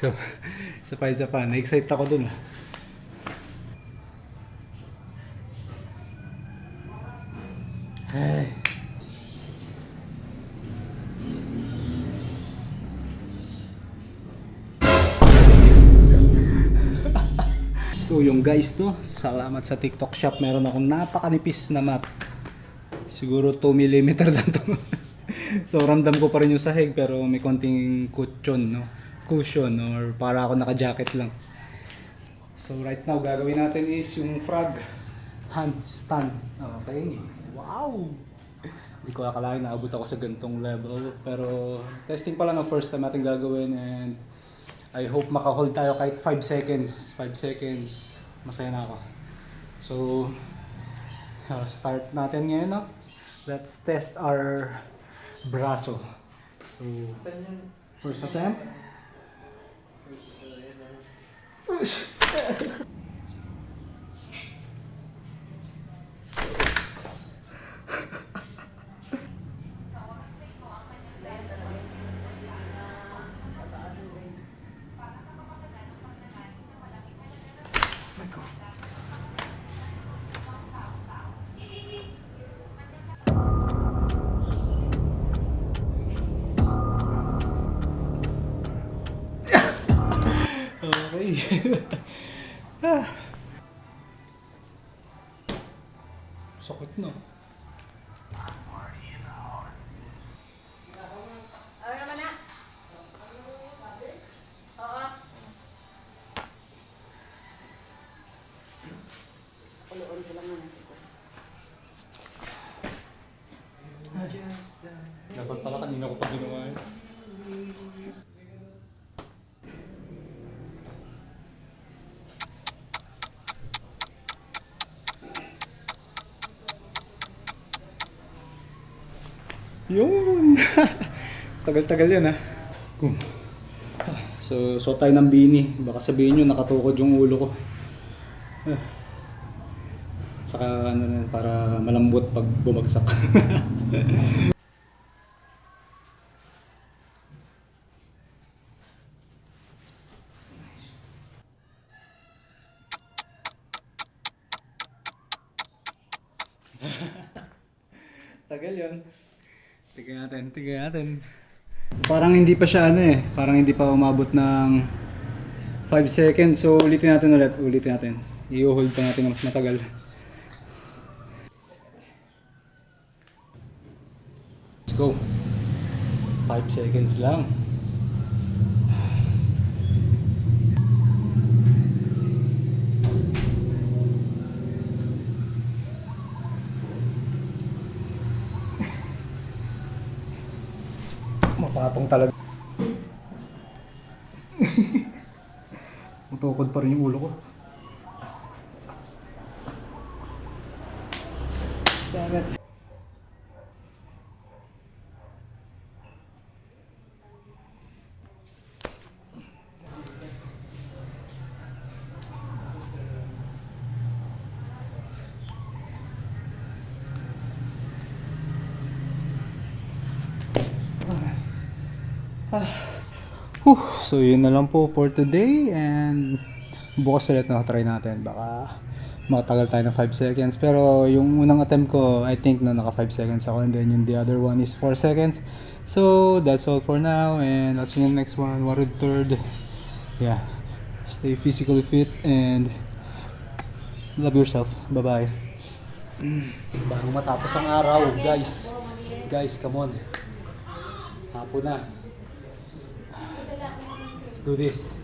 So, isa pa. Na-excite ako dun ah. Ay. So yung guys to, salamat sa TikTok shop. Meron akong napakanipis na mat. Siguro 2 mm lang to. So ramdam ko pa rin yung sahig pero may konting cushion, no? Cushion or para ako naka-jacket lang. So right now gagawin natin is yung frog handstand. Okay. Wow! Hindi ko akalain na abot ako sa ganitong level. Pero testing pa lang ang first time natin gagawin and I hope maka-hold tayo kahit 5 seconds. 5 seconds. Masaya na ako. So, start natin ngayon, no? Let's test our braso. So, first attempt. Okay. Sakit na. Ano naman na? Oo. Ulo-ulo ko lang naman. Dapat pala kanina ko pa ginawa yun. Yun! Tagal-tagal yan ha. So, suot tayo ng beanie. Baka sabihin nyo, nakatukod yung ulo ko. Saka ano na, para malambot pag bumagsak. Tagal yun. Tignan natin. Parang hindi pa siya parang hindi pa umabot ng 5 seconds. So ulitin natin. I-hold pa natin ng mas matagal. Let's go. 5 seconds lang. Mapatong talaga. Mutukod pa rin yung ulo ko. Damn it. So yun na lang po for today and bukas ulit na try natin, baka makatagal tayo ng 5 seconds pero yung unang attempt ko I think na naka 5 seconds ako and then yung the other one is 4 seconds. So that's all for now and I'll see you in the next one. Warud third. Yeah, stay physically fit and love yourself. Bye bye. Bago matapos ang araw guys, come on, hapon na. Let's do this.